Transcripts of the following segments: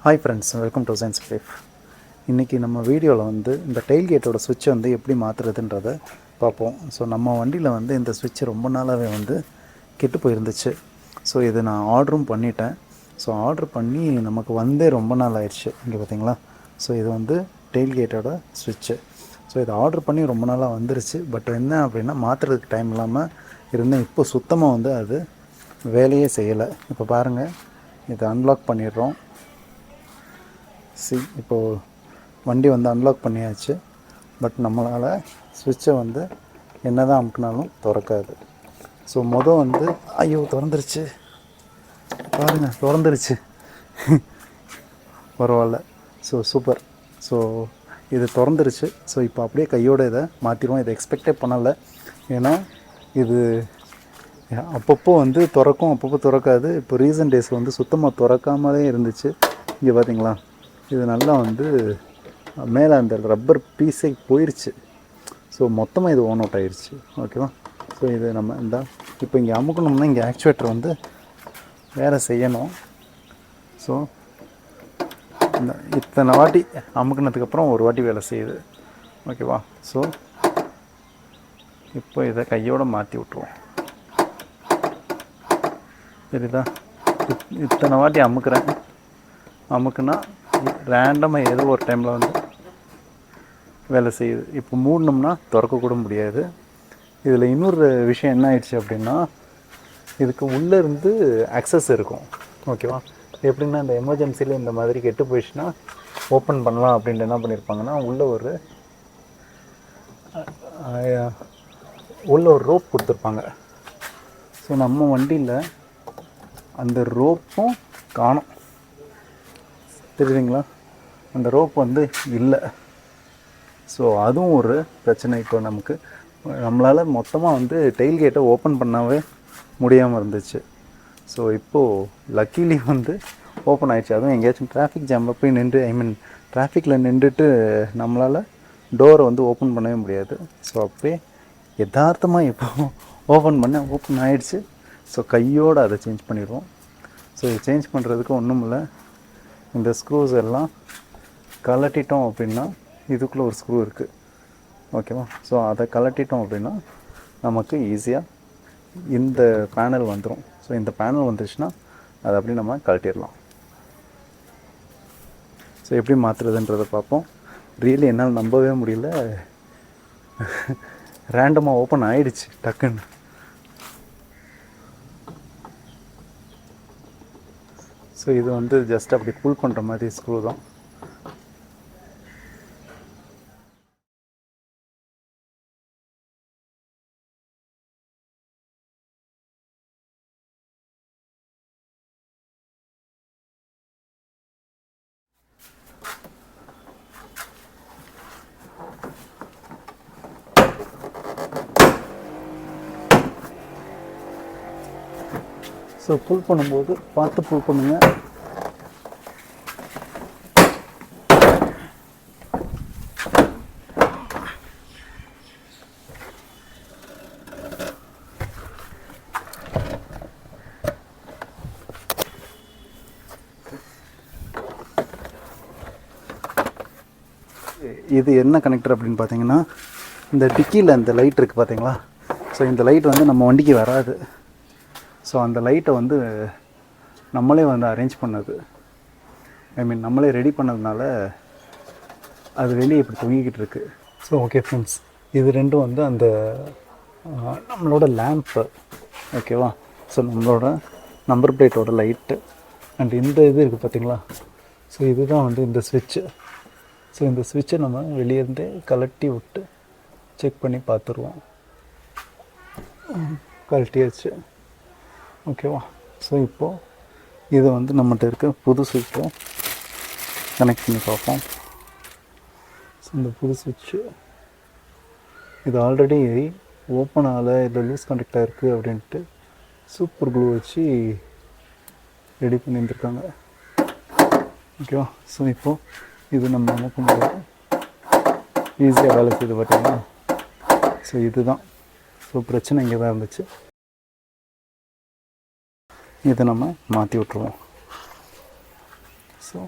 Hi friends, welcome to hussainsbrief. இன்றைக்கி நம்ம வீடியோவில் வந்து இந்த டெயில்கேட்டோட சுவிட்சை வந்து எப்படி மாற்றுறதுன்றதை பார்ப்போம். ஸோ நம்ம வண்டியில் வந்து இந்த சுவிட்ச் ரொம்ப நாளாகவே வந்து கெட்டு போயிருந்துச்சு. ஸோ இது நான் ஆர்டரும் பண்ணிட்டேன். ஸோ ஆர்டர் பண்ணி நமக்கு வந்தே ரொம்ப நாள் ஆயிடுச்சு. இங்கே பார்த்தீங்களா, ஸோ இது வந்து டெயில்கேட்டோட சுவிட்சு. ஸோ இதை ஆர்டர் பண்ணி ரொம்ப நாளாக வந்துருச்சு. பட் என்ன அப்படின்னா மாற்றுறதுக்கு டைம் இல்லாமல் இருந்தேன். இப்போ சுத்தமாக வந்து அது வேலையே செய்யலை. இப்போ பாருங்கள், இதை அன்லாக் பண்ணிடுறோம். இப்போது வண்டி வந்து அன்லாக் பண்ணியாச்சு. பட் நம்மளால் சுவிட்சை வந்து என்ன தான் அமுக்கினாலும் திறக்காது. ஸோ வந்து ஐயோ திறந்துருச்சு பாருங்கள், திறந்துருச்சு. பரவாயில்ல, ஸோ சூப்பர். ஸோ இது திறந்துருச்சு. ஸோ இப்போ அப்படியே கையோடு இதை மாற்றிடுவோம். இதை எக்ஸ்பெக்டே பண்ணலை. ஏன்னா இது அப்பப்போ வந்து திறக்கும், அப்பப்போ திறக்காது. இப்போ ரீசன்ட் டேஸ் வந்து சுத்தமாக திறக்காமலே இருந்துச்சு. இங்கே பார்த்தீங்களா, இது நல்லா வந்து மேலே அந்த ரப்பர் பீஸே போயிடுச்சு. ஸோ மொத்தமாக இது ஓன் அவுட் ஆகிடுச்சு. ஓகேவா. ஸோ இது நம்ம இந்த இப்போ இங்கே அமுக்கணும்னா இங்கே ஆக்சுவேட்டர் வந்து வேலை செய்யணும். ஸோ இந்த இத்தனை வாட்டி அமுக்கினதுக்கப்புறம் ஒரு வாட்டி வேலை செய்யுது. ஓகேவா. ஸோ இப்போ இதை கையோடு மாற்றி விட்ருவோம். சரிதா. இத்தனை வாட்டி அமுக்குனா ரேண்டமாக ஏதோ ஒரு டைமில் வந்து வேலை செய்யுது. இப்போ மூடணும்னா திறக்கக்கூட முடியாது. இதில் இன்னொரு விஷயம் என்ன ஆயிடுச்சு அப்படின்னா, இதுக்கு உள்ளே இருந்து அக்சஸ் இருக்கும். ஓகேவா. எப்படின்னா இந்த எமர்ஜென்சியில் இந்த மாதிரி கெட்டு போயிடுச்சுன்னா ஓப்பன் பண்ணலாம் அப்படின்ட்டு என்ன பண்ணியிருப்பாங்கன்னா, உள்ள ஒரு ரோப் கொடுத்துருப்பாங்க. ஸோ நம்ம வண்டியில் அந்த ரோப்பும் காணும். தெரியுதுங்களா, அந்த ரோப் வந்து இல்லை. ஸோ அதுவும் ஒரு பிரச்சனை. இப்போ நம்மளால் மொத்தமாக வந்து டெயில்கேட்டை ஓப்பன் பண்ணாவே முடியாமல் இருந்துச்சு. ஸோ இப்போது லக்கீலி வந்து ஓப்பன் ஆகிடுச்சு. அதுவும் எங்கேயாச்சும் டிராஃபிக் ஜாமில் போய் டிராஃபிக்கில் நின்றுட்டு நம்மளால் டோரை வந்து ஓப்பன் பண்ணவே முடியாது. ஸோ அப்படியே யதார்த்தமாக இப்போ ஓப்பன் ஆகிடுச்சு. ஸோ கையோடு அதை சேஞ்ச் பண்ணிடுவோம். ஸோ இது சேஞ்ச் பண்ணுறதுக்கு ஒன்றும் இல்லை. இந்த ஸ்க்ரூஸ் எல்லாம் கலட்டிட்டோம் அப்படின்னா, இதுக்குள்ளே ஒரு ஸ்க்ரூ இருக்குது. ஓகேவா. ஸோ அதை கலட்டிட்டோம் அப்படின்னா நமக்கு ஈஸியாக இந்த பேனல் வந்துடும். ஸோ இந்த பேனல் வந்துருச்சுன்னா அதை அப்படி நம்ம கழட்டிடலாம். ஸோ எப்படி மாற்றுறதுன்றதை பார்ப்போம். ரியலி என்னால் நம்பவே முடியல. ரேண்டமாக ஓப்பன் ஆகிடுச்சு டக்குன்னு. ஸோ இது வந்து ஜஸ்ட் அப்படி புல் பண்ணுற மாதிரி ஸ்க்ரூ தான். ஸோ புல் பண்ணும்போது பார்த்து புல் பண்ணுங்க. இது என்ன கனெக்டர் அப்படின்னு பார்த்தீங்கன்னா, இந்த டிக்கியில் இந்த லைட் இருக்குது பார்த்தீங்களா. ஸோ இந்த லைட் வந்து நம்ம வண்டிக்கு வராது. ஸோ அந்த லைட்டை வந்து நம்மளே வந்து அரேஞ்ச் பண்ணது, நம்மளே ரெடி பண்ணதுனால அது வெளியே இப்படி தொங்கிக்கிட்டு இருக்குது. ஸோ ஓகே ஃப்ரெண்ட்ஸ், இது ரெண்டும் வந்து அந்த நம்மளோட லேம்ப்பு. ஓகேவா. ஸோ நம்மளோட நம்பர் பிளேட்டோட லைட்டு அண்ட் இந்த இது இருக்குது பார்த்தீங்களா. ஸோ இதுதான் வந்து இந்த ஸ்விட்சு. ஸோ இந்த ஸ்விட்சை நம்ம வெளியேருந்தே கலட்டி விட்டு செக் பண்ணி பார்த்துருவோம். கழட்டியாச்சு. ஓகேவா. ஸோ இப்போது இதை வந்து நம்மகிட்ட இருக்க புது ஸ்விட்சில் கனெக்ட் பண்ணி பார்ப்போம். ஸோ இந்த புது ஸ்விட்சு இது ஆல்ரெடி ஓப்பன் ஆகலை, இதில் லூஸ் கனெக்டாக இருக்குது அப்படின்ட்டு சூப்பர் க்ளூ வச்சு ரெடி பண்ணியிருந்துருக்காங்க. ஓகேவா. ஸோ இப்போது இது நம்ம அமுக்கும்போது ஈஸியாக வேலை செய்யுது பார்த்தீங்கன்னா. ஸோ இதுதான். ஸோ பிரச்சனை இங்கே தான் இருந்துச்சு. இதை நம்ம மாற்றி விட்ருவோம். ஸோ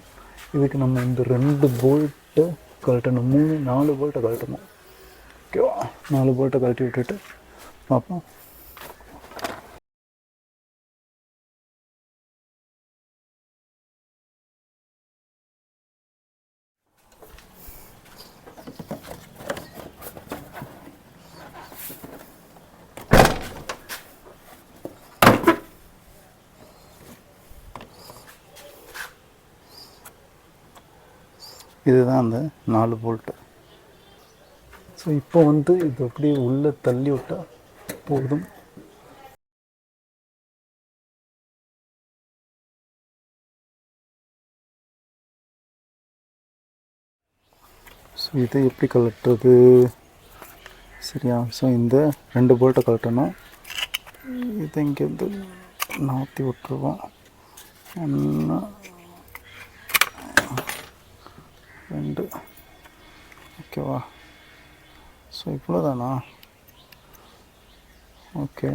இதுக்கு நம்ம இந்த 2 போல்ட்டு கழட்டணும், 4 போல்ட்டை கழட்டணும். ஓகேவா, 4 போல்ட்டை கழட்டி விட்டுட்டு பார்ப்போம். இதுதான் அந்த 4 போல்ட்டு. ஸோ இப்போ வந்து இது அப்படியே உள்ளே தள்ளி விட்டால் போதும். ஸோ இதை எப்படி கழட்டுறது? சரியா, ஸோ இந்த 2 போல்ட்டை கழட்டணும். இதை இங்கேருந்து நாற்றி விட்டுருவோம். 1 2, ஓகேவா? ஸோ இவ்வளோதானா? ஓகே.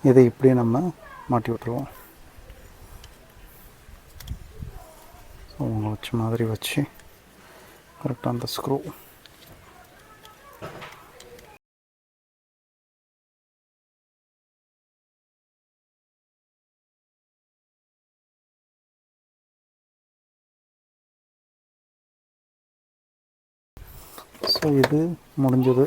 இதை இப்படியே நம்ம மாட்டி விட்டுருவோம். ஸோ உங்களை வச்ச மாதிரி வச்சு கரெக்டாக அந்த ஸ்க்ரூ ஸோ இது முடிஞ்சது.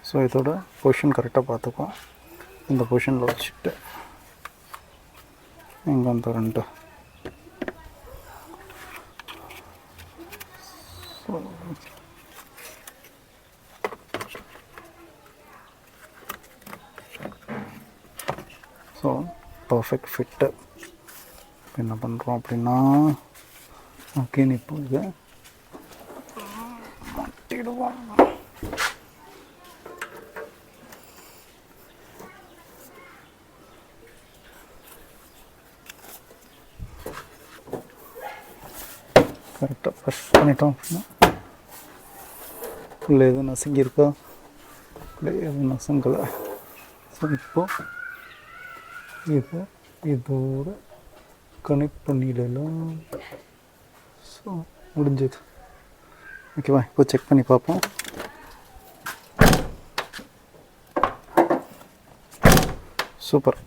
ஸோ இதோட பொசிஷன் கரெக்டாக பார்த்துப்போம். இந்த பொசிஷனில் வச்சுட்டு இங்கே அந்த 2 ஸோ பர்ஃபெக்ட் ஃபிட்டு. என்ன பண்ணுறோம் அப்படின்னா, ஓகே, இப்போ இதை மாட்டிடுவோம். கரெக்டாக ப்ரெஷ் பண்ணிட்டோம் அப்படின்னா உள்ளே எதுவும் நசுங்கியிருக்கா? உள்ளே எதுவும் நசுங்கலை. ஸோ இப்போது இதை இதோட கனெக்ட் பண்ணிடலாம். ஸோ முடிஞ்சது. ஓகேவா, இப்போ செக் பண்ணி பார்ப்போம். சூப்பர்.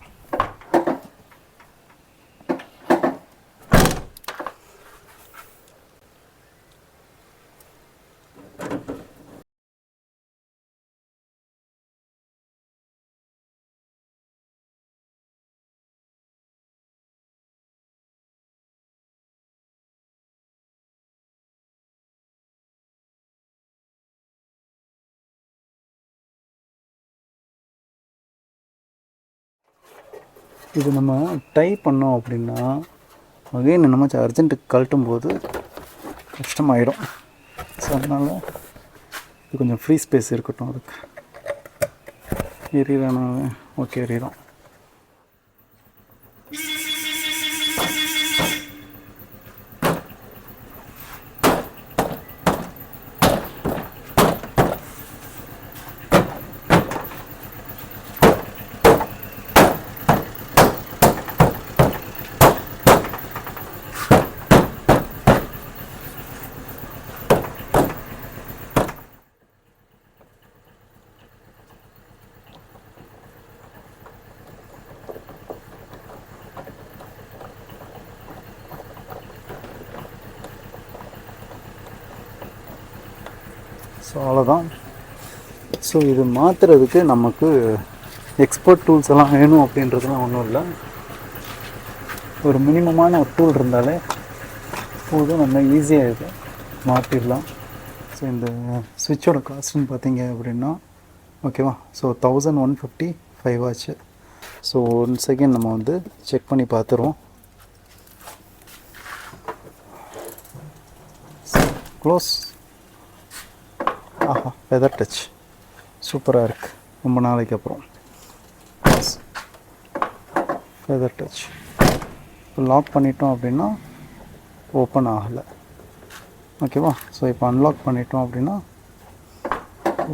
இது நம்ம டை பண்ணோம் அப்படின்னா அகைன் நம்ம அர்ஜென்ட்டுக்கு கழட்டும் போது கஷ்டமாயிடும். ஸோ அதனால் இது கொஞ்சம் ஃப்ரீ ஸ்பேஸ் இருக்கட்டும். அதுக்கு எரியறான ஓகே, எரியறோம். ஸோ அவ்வளோதான். ஸோ இது மாற்றுறதுக்கு நமக்கு எக்ஸ்பர்ட் டூல்ஸ் எல்லாம் வேணும் அப்படின்றதுலாம் ஒன்றும் இல்லை. ஒரு மினிமமான ஒரு டூல் இருந்தாலே போதும், நம்ம ஈஸியாக இது மாற்றிடலாம். ஸோ இந்த ஸ்விட்சோட காஸ்ட்னு பார்த்தீங்க அப்படின்னா ஓகேவா, ஸோ 1155 ஆச்சு. ஸோ 1 செகண்ட் நம்ம வந்து செக் பண்ணி பார்த்துருவோம். க்ளோஸ். ஆஹா, ஃபெதர் டச் சூப்பராக இருக்குது. ரொம்ப நாளைக்கு அப்புறம் ஃபெதர் டச். இப்போ லாக் பண்ணிட்டோம் அப்படின்னா ஓப்பன் ஆகலை. ஓகேவா? ஸோ இப்போ அன்லாக் பண்ணிட்டோம் அப்படின்னா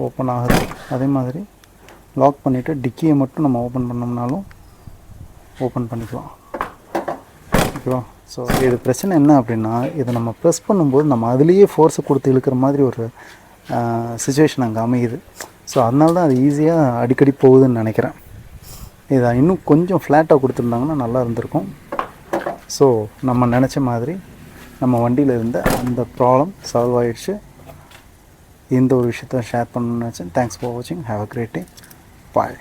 ஓப்பன் ஆகுது. அதே மாதிரி லாக் பண்ணிவிட்டு டிக்கியை மட்டும் நம்ம ஓப்பன் பண்ணோம்னாலும் ஓப்பன் பண்ணிக்கலாம். ஓகேவா? ஸோ இது பிரச்சனை என்ன அப்படின்னா, இதை நம்ம ப்ரெஸ் பண்ணும்போது நம்ம அதுலேயே ஃபோர்ஸை கொடுத்து இழுக்கிற மாதிரி ஒரு சுச்சுவேஷன் அங்கே அமையுது. ஸோ அதனால தான் அது ஈஸியாக அடிக்கடி போகுதுன்னு நினைக்கிறேன். இதை இன்னும் கொஞ்சம் ஃப்ளாட்டாக கொடுத்துருந்தாங்கன்னா நல்லா இருந்திருக்கும். ஸோ நம்ம நினச்ச மாதிரி நம்ம வண்டியில் இருந்த அந்த ப்ராப்ளம் சால்வ் ஆகிடுச்சு. இந்த ஒரு விஷயத்தை ஷேர் பண்ணணும்னு நினச்சேன். தேங்க்ஸ் ஃபார் வாட்சிங். Have a great day. Bye.